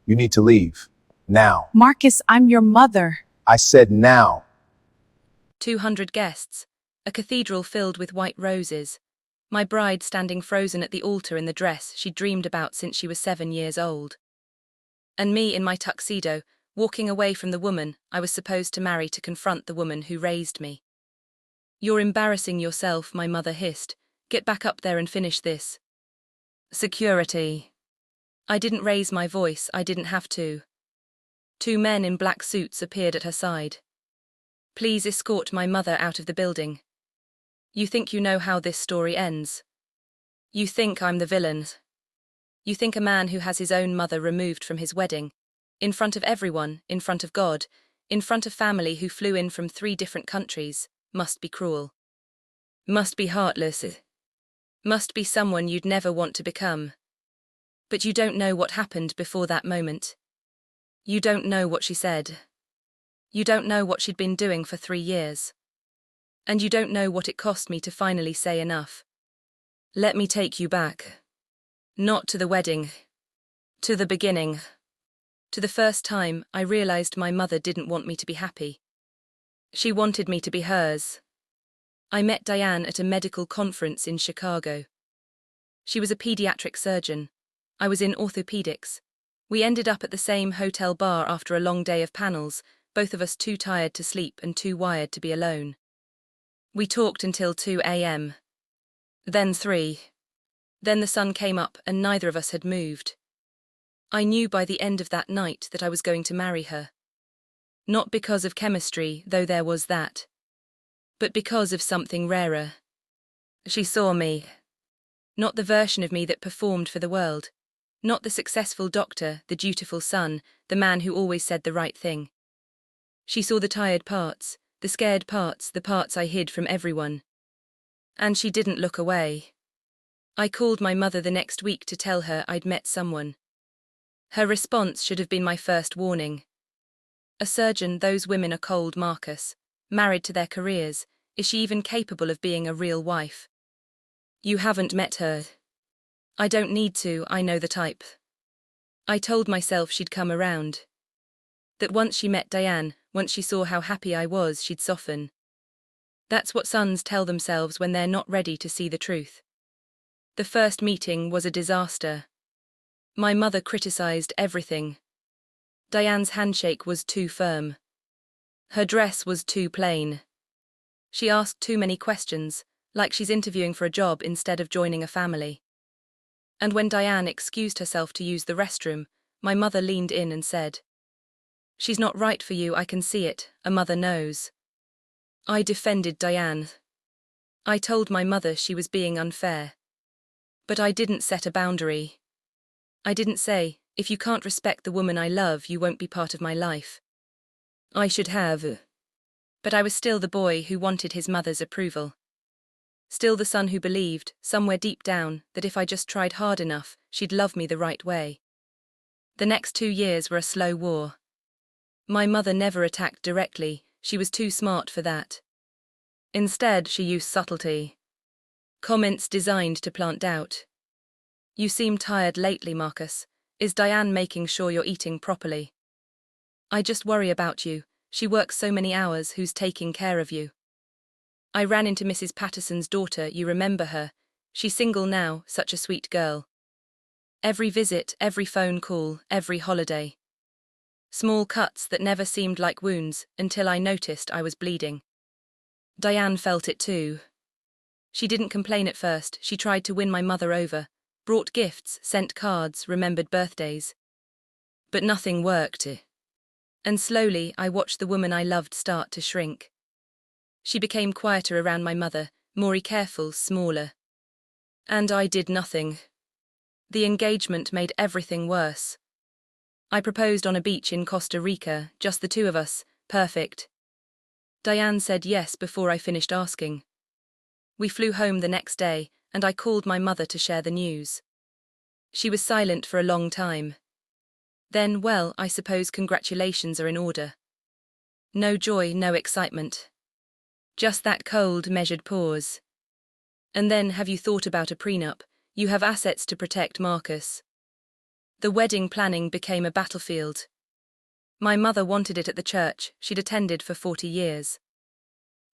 You need to leave. Now. Marcus, I'm your mother. I said now. 200 guests. A cathedral filled with white roses. My bride standing frozen at the altar in the dress she'd dreamed about since she was 7 years old. And me in my tuxedo, walking away from the woman I was supposed to marry to confront the woman who raised me. "You're embarrassing yourself," my mother hissed. "Get back up there and finish this." Security. I didn't raise my voice, I didn't have to. 2 men in black suits appeared at her side. "Please escort my mother out of the building. You think you know how this story ends. You think I'm the villain. You think a man who has his own mother removed from his wedding, in front of everyone, in front of God, in front of family who flew in from 3 different countries, must be cruel. Must be heartless. Must be someone you'd never want to become. But you don't know what happened before that moment. You don't know what she said. You don't know what she'd been doing for 3 years. And you don't know what it cost me to finally say enough. Let me take you back. Not to the wedding. To the beginning. To the first time I realized my mother didn't want me to be happy. She wanted me to be hers. I met Diane at a medical conference in Chicago. She was a pediatric surgeon. I was in orthopedics. We ended up at the same hotel bar after a long day of panels, both of us too tired to sleep and too wired to be alone. We talked until 2 a.m. Then 3. Then the sun came up and neither of us had moved. I knew by the end of that night that I was going to marry her. Not because of chemistry, though there was that. But because of something rarer. She saw me. Not the version of me that performed for the world. Not the successful doctor, the dutiful son, the man who always said the right thing. She saw the tired parts, the scared parts, the parts I hid from everyone. And she didn't look away. I called my mother the next week to tell her I'd met someone. Her response should have been my first warning. "A surgeon, those women are cold, Marcus. Married to their careers, is she even capable of being a real wife? You haven't met her." "I don't need to, I know the type." I told myself she'd come around. That once she met Diane, once she saw how happy I was, she'd soften. That's what sons tell themselves when they're not ready to see the truth. The first meeting was a disaster. My mother criticized everything. Diane's handshake was too firm. Her dress was too plain. She asked too many questions, like she's interviewing for a job instead of joining a family. And when Diane excused herself to use the restroom, my mother leaned in and said, "She's not right for you, I can see it, a mother knows." I defended Diane. I told my mother she was being unfair. But I didn't set a boundary. I didn't say, "If you can't respect the woman I love, you won't be part of my life." I should have. But I was still the boy who wanted his mother's approval. Still the son who believed, somewhere deep down, that if I just tried hard enough, she'd love me the right way. The next 2 years were a slow war. My mother never attacked directly, she was too smart for that. Instead, she used subtlety. Comments designed to plant doubt. "You seem tired lately, Marcus. Is Diane making sure you're eating properly?" "I just worry about you. She works so many hours, who's taking care of you?" I ran into Mrs. Patterson's daughter, you remember her. She's single now, such a sweet girl. Every visit, every phone call, every holiday. Small cuts that never seemed like wounds until I noticed I was bleeding. Diane felt it too. She didn't complain at first, she tried to win my mother over, brought gifts, sent cards, remembered birthdays. But nothing worked. And slowly I watched the woman I loved start to shrink. She became quieter around my mother, more careful, smaller. And I did nothing. The engagement made everything worse. I proposed on a beach in Costa Rica, just the 2 of us, perfect. Diane said yes before I finished asking. We flew home the next day, and I called my mother to share the news. She was silent for a long time. Then, well, I suppose congratulations are in order. No joy, no excitement. Just that cold, measured pause. And then, have you thought about a prenup? You have assets to protect, Marcus. The wedding planning became a battlefield. My mother wanted it at the church she'd attended for 40 years.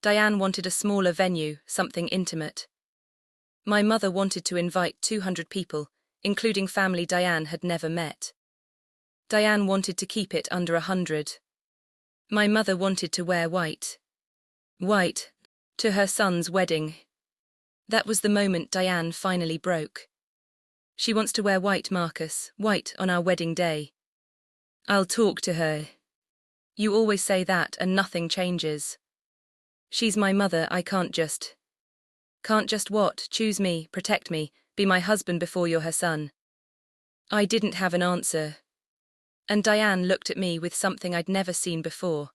Diane wanted a smaller venue, something intimate. My mother wanted to invite 200 people, including family Diane had never met. Diane wanted to keep it under 100. My mother wanted to wear white. White, to her son's wedding. That was the moment Diane finally broke. She wants to wear white, Marcus, white on our wedding day. I'll talk to her. You always say that and nothing changes. She's my mother, I can't just what? Choose me, protect me, be my husband before you're her son. I didn't have an answer. And Diane looked at me with something I'd never seen before.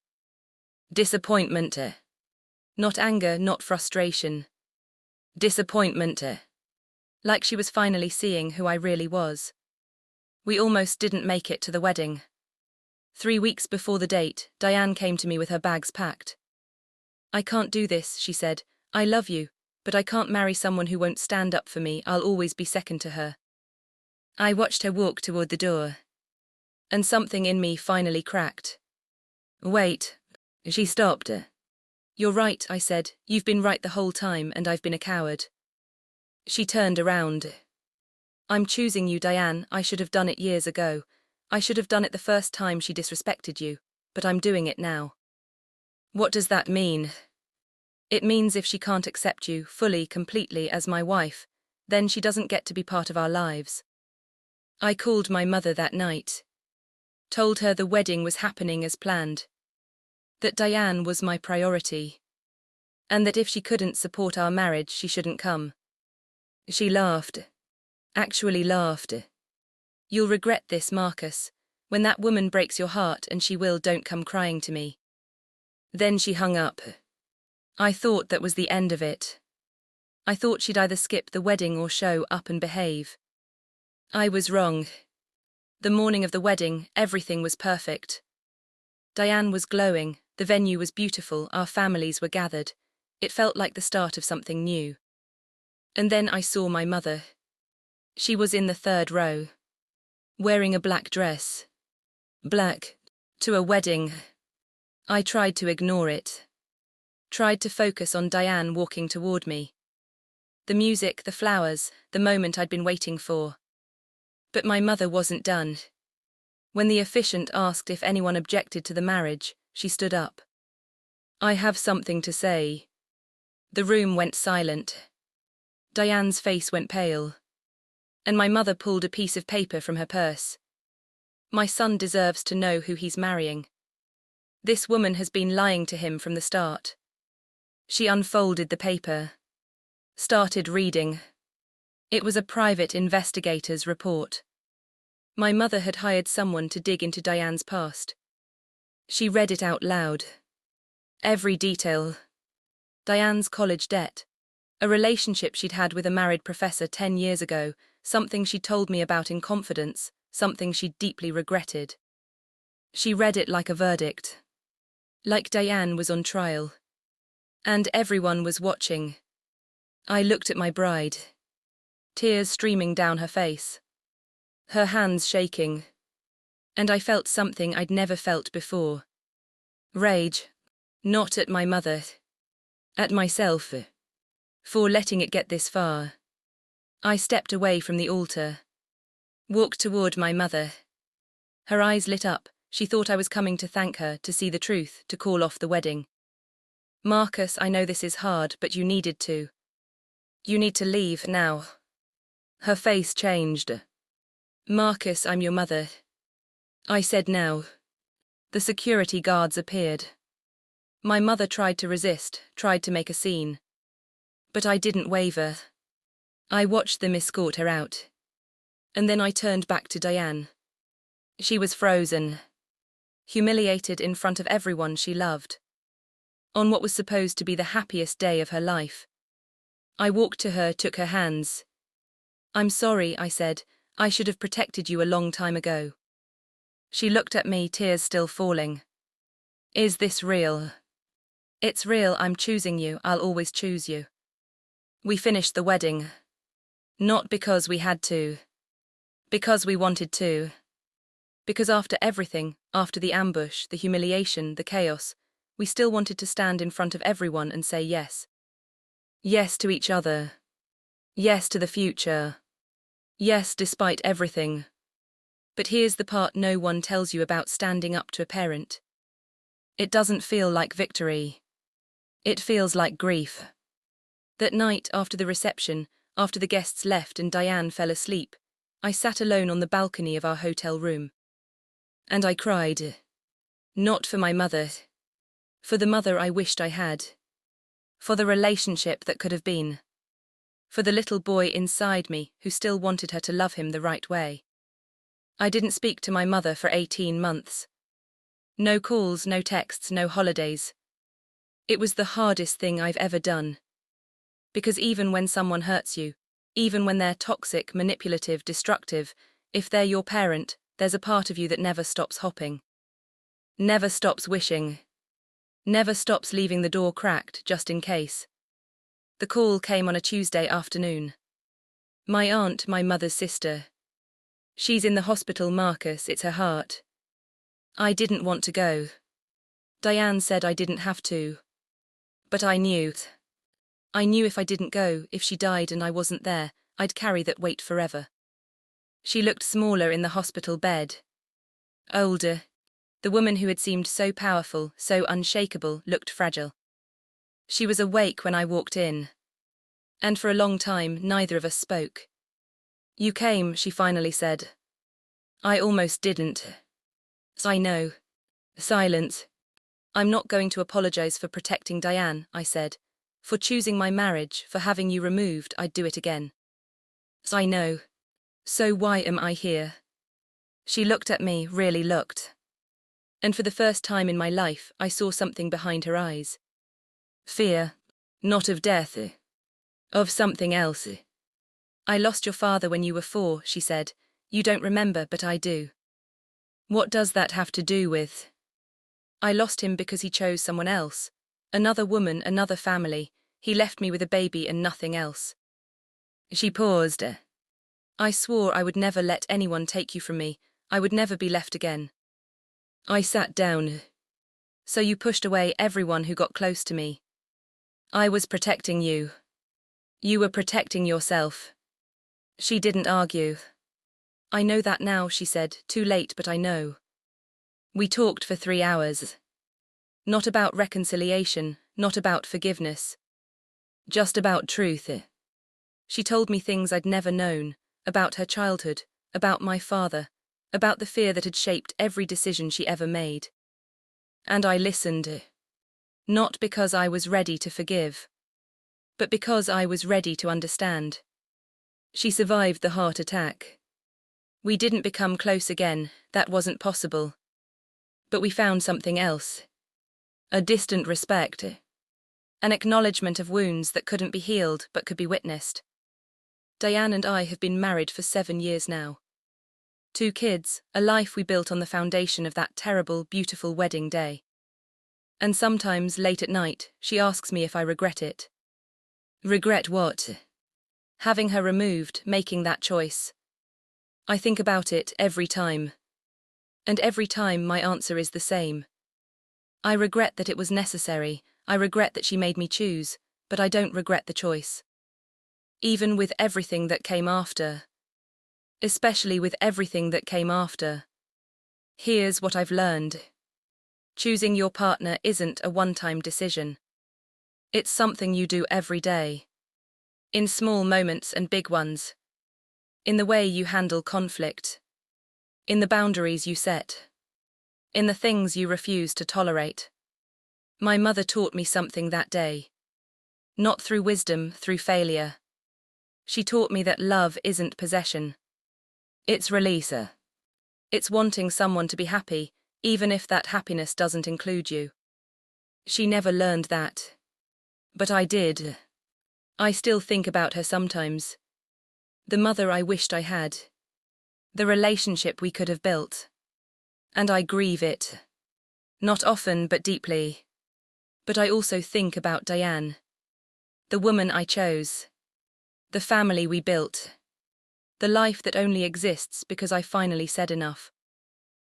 Disappointment. Not anger, not frustration. Disappointment. Like she was finally seeing who I really was. We almost didn't make it to the wedding. 3 weeks before the date, Diane came to me with her bags packed. I can't do this, she said. I love you, but I can't marry someone who won't stand up for me. I'll always be second to her. I watched her walk toward the door. And something in me finally cracked. Wait. She stopped. You're right, I said. You've been right the whole time and I've been a coward. She turned around. I'm choosing you, Diane. I should have done it years ago. I should have done it the first time she disrespected you, but I'm doing it now. What does that mean? It means if she can't accept you fully, completely as my wife, then she doesn't get to be part of our lives. I called my mother that night. Told her the wedding was happening as planned. That Diane was my priority. And that if she couldn't support our marriage, she shouldn't come. She laughed. Actually laughed. You'll regret this, Marcus. When that woman breaks your heart, and she will, don't come crying to me. Then she hung up. I thought that was the end of it. I thought she'd either skip the wedding or show up and behave. I was wrong. The morning of the wedding, everything was perfect. Diane was glowing, the venue was beautiful, our families were gathered. It felt like the start of something new. And then I saw my mother. She was in the 3rd row. Wearing a black dress. Black. To a wedding. I tried to ignore it. Tried to focus on Diane walking toward me. The music, the flowers, the moment I'd been waiting for. But my mother wasn't done. When the officiant asked if anyone objected to the marriage, she stood up. I have something to say. The room went silent. Diane's face went pale. And my mother pulled a piece of paper from her purse. My son deserves to know who he's marrying. This woman has been lying to him from the start. She unfolded the paper. Started reading. It was a private investigator's report. My mother had hired someone to dig into Diane's past. She read it out loud. Every detail. Diane's college debt. A relationship she'd had with a married professor 10 years ago, something she'd told me about in confidence, something she'd deeply regretted. She read it like a verdict. Like Diane was on trial. And everyone was watching. I looked at my bride. Tears streaming down her face. Her hands shaking. And I felt something I'd never felt before. Rage. Not at my mother. At myself. For letting it get this far. I stepped away from the altar. Walked toward my mother. Her eyes lit up. She thought I was coming to thank her, to see the truth, to call off the wedding. Marcus, I know this is hard, but you needed to. You need to leave now. Her face changed. Marcus, I'm your mother. I said now. The security guards appeared. My mother tried to resist, tried to make a scene. But I didn't waver. I watched them escort her out. And then I turned back to Diane. She was frozen. Humiliated in front of everyone she loved. On what was supposed to be the happiest day of her life. I walked to her, took her hands. I'm sorry, I said. I should have protected you a long time ago. She looked at me, tears still falling. Is this real? It's real, I'm choosing you, I'll always choose you. We finished the wedding. Not because we had to. Because we wanted to. Because after everything, after the ambush, the humiliation, the chaos, we still wanted to stand in front of everyone and say yes. Yes to each other. Yes to the future. Yes, despite everything. But here's the part no one tells you about standing up to a parent. It doesn't feel like victory. It feels like grief. That night after the reception, after the guests left and Diane fell asleep, I sat alone on the balcony of our hotel room. And I cried. Not for my mother. For the mother I wished I had. For the relationship that could have been. For the little boy inside me who still wanted her to love him the right way. I didn't speak to my mother for 18 months. No calls, no texts, no holidays. It was the hardest thing I've ever done. Because even when someone hurts you, even when they're toxic, manipulative, destructive, if they're your parent, there's a part of you that never stops hopping. Never stops wishing. Never stops leaving the door cracked, just in case. The call came on a Tuesday afternoon. My aunt, my mother's sister. She's in the hospital, Marcus, it's her heart. I didn't want to go. Diane said I didn't have to. But I knew. I knew if I didn't go, if she died and I wasn't there, I'd carry that weight forever. She looked smaller in the hospital bed. Older. The woman who had seemed so powerful, so unshakable, looked fragile. She was awake when I walked in. And for a long time, neither of us spoke. You came, she finally said. I almost didn't. I know. Silence. I'm not going to apologize for protecting Diane, I said. For choosing my marriage, for having you removed, I'd do it again. I know. So why am I here? She looked at me, really looked. And for the first time in my life, I saw something behind her eyes. Fear. Not of death. Of something else. I lost your father when you were 4, she said. You don't remember, but I do. What does that have to do with? I lost him because he chose someone else. Another woman, another family. He left me with a baby and nothing else. She paused. I swore I would never let anyone take you from me. I would never be left again. I sat down. So you pushed away everyone who got close to me. I was protecting you. You were protecting yourself. She didn't argue. I know that now, she said, too late, but I know. We talked for 3 hours. Not about reconciliation, not about forgiveness. Just about truth. She told me things I'd never known, about her childhood, about my father, about the fear that had shaped every decision she ever made. And I listened. Not because I was ready to forgive, but because I was ready to understand. She survived the heart attack. We didn't become close again, that wasn't possible. But we found something else. A distant respect. An acknowledgement of wounds that couldn't be healed but could be witnessed. Diane and I have been married for 7 years now. 2 kids, a life we built on the foundation of that terrible, beautiful wedding day. And sometimes, late at night, she asks me if I regret it. Regret what? Having her removed, making that choice. I think about it every time. And every time my answer is the same. I regret that it was necessary, I regret that she made me choose, but I don't regret the choice. Even with everything that came after. Especially with everything that came after. Here's what I've learned. Choosing your partner isn't a one-time decision. It's something you do every day. In small moments and big ones. In the way you handle conflict. In the boundaries you set. In the things you refuse to tolerate. My mother taught me something that day. Not through wisdom, through failure. She taught me that love isn't possession. It's releaser. It's wanting someone to be happy, even if that happiness doesn't include you. She never learned that. But I did. I still think about her sometimes. The mother I wished I had. The relationship we could have built. And I grieve it. Not often, but deeply. But I also think about Diane. The woman I chose. The family we built. The The life that only exists because I finally said enough.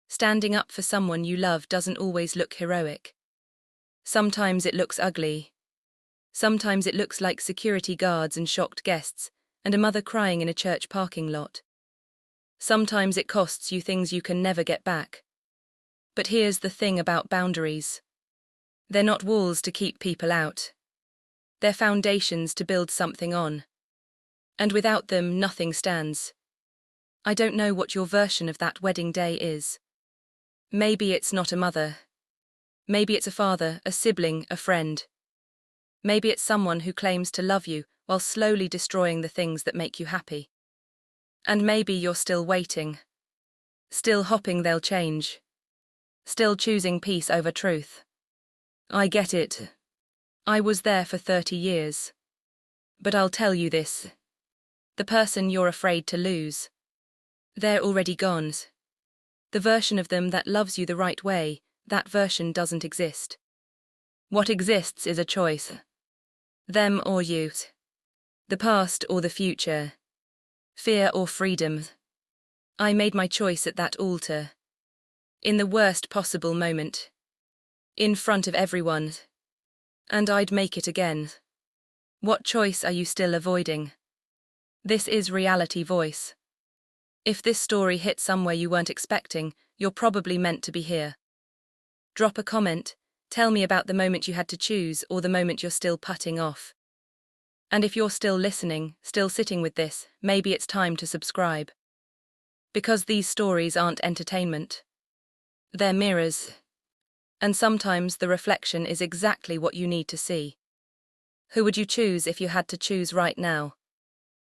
Standing up for someone you love doesn't always look heroic. Sometimes it looks ugly. Sometimes it looks like security guards and shocked guests, and a mother crying in a church parking lot. Sometimes it costs you things you can never get back. But here's the thing about boundaries. They're not walls to keep people out. They're foundations to build something on. And without them, nothing stands. I don't know what your version of that wedding day is. Maybe it's not a mother. Maybe it's a father, a sibling, a friend. Maybe it's someone who claims to love you while slowly destroying the things that make you happy. And maybe you're still waiting. Still hoping they'll change. Still choosing peace over truth. I get it. I was there for 30 years. But I'll tell you this. The person you're afraid to lose. They're already gone. The version of them that loves you the right way, that version doesn't exist. What exists is a choice. Them or you. The past or the future. Fear or freedom. I made my choice at that altar. In the worst possible moment. In front of everyone. And I'd make it again. What choice are you still avoiding? This is Reality Voice. If this story hit somewhere you weren't expecting, you're probably meant to be here. Drop a comment, tell me about the moment you had to choose or the moment you're still putting off. And if you're still listening, still sitting with this, maybe it's time to subscribe. Because these stories aren't entertainment. They're mirrors. And sometimes the reflection is exactly what you need to see. Who would you choose if you had to choose right now?